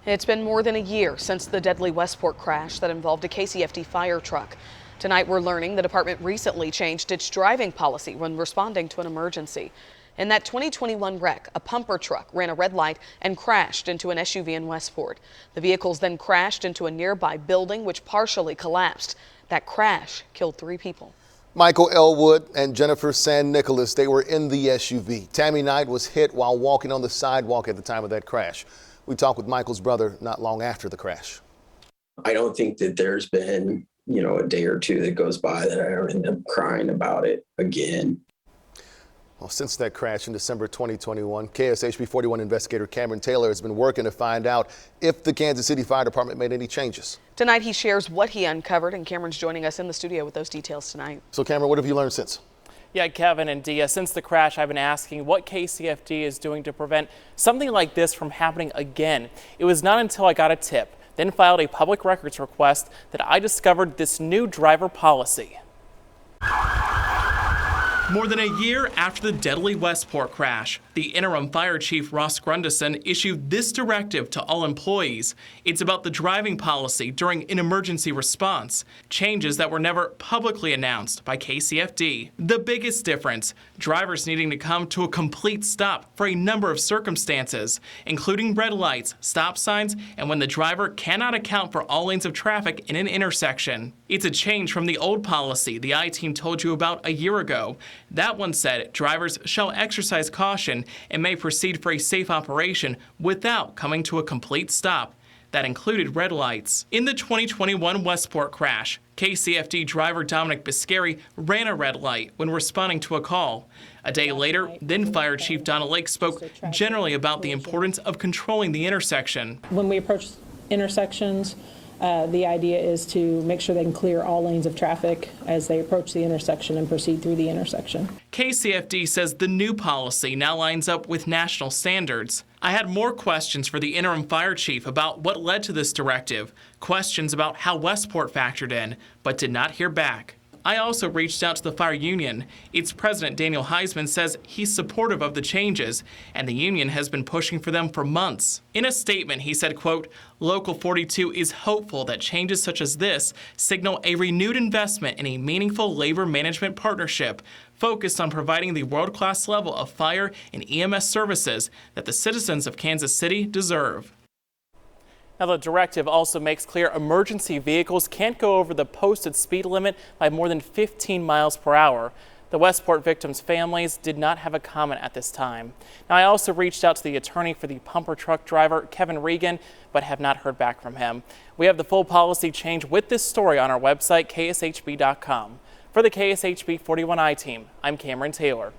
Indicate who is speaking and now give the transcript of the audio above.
Speaker 1: It's been more than a year since the deadly Westport crash that involved a KCFD fire truck. Tonight we're learning the department recently changed its driving policy when responding to an emergency. In that 2021 wreck, a pumper truck ran a red light and crashed into an SUV in Westport. The vehicles then crashed into a nearby building which partially collapsed. That crash killed 3 people.
Speaker 2: Michael Elwood and Jennifer San Nicolas, they were in the SUV. Tammy Knight was hit while walking on the sidewalk at the time of that crash. We talked with Michael's brother not long after the crash.
Speaker 3: I don't think that there's been, a day or two that goes by that I don't end up crying about it again.
Speaker 2: Well, since that crash in December 2021, KSHB 41 investigator Cameron Taylor has been working to find out if the Kansas City Fire Department made any changes.
Speaker 1: Tonight he shares what he uncovered, and Cameron's joining us in the studio with those details tonight.
Speaker 2: So Cameron, what have you learned since?
Speaker 4: Yeah, Kevin and Dia, since the crash, I've been asking what KCFD is doing to prevent something like this from happening again. It was not until I got a tip, then filed a public records request, that I discovered this new driver policy. More than a year after the deadly Westport crash, the interim fire chief Ross Grundison issued this directive to all employees. It's about the driving policy during an emergency response, changes that were never publicly announced by KCFD. The biggest difference, drivers needing to come to a complete stop for a number of circumstances, including red lights, stop signs, and when the driver cannot account for all lanes of traffic in an intersection. It's a change from the old policy the I-Team told you about a year ago. That one said drivers shall exercise caution and may proceed for a safe operation without coming to a complete stop. That included red lights. In the 2021 Westport crash, KCFD driver Dominic Biscari ran a red light when responding to a call. A day later, then Fire Chief Donna Lake spoke generally about the importance of controlling the intersection.
Speaker 5: When we approach intersections, the idea is to make sure they can clear all lanes of traffic as they approach the intersection and proceed through the intersection.
Speaker 4: KCFD says the new policy now lines up with national standards. I had more questions for the interim fire chief about what led to this directive, questions about how Westport factored in, but did not hear back. I also reached out to the fire union. Its president, Daniel Heisman, says he's supportive of the changes, and the union has been pushing for them for months. In a statement, he said, quote, Local 42 is hopeful that changes such as this signal a renewed investment in a meaningful labor management partnership focused on providing the world-class level of fire and EMS services that the citizens of Kansas City deserve. Now, the directive also makes clear emergency vehicles can't go over the posted speed limit by more than 15 miles per hour. The Westport victims' families did not have a comment at this time. Now, I also reached out to the attorney for the pumper truck driver, Kevin Regan, but have not heard back from him. We have the full policy change with this story on our website, kshb.com. For the KSHB 41i team, I'm Cameron Taylor.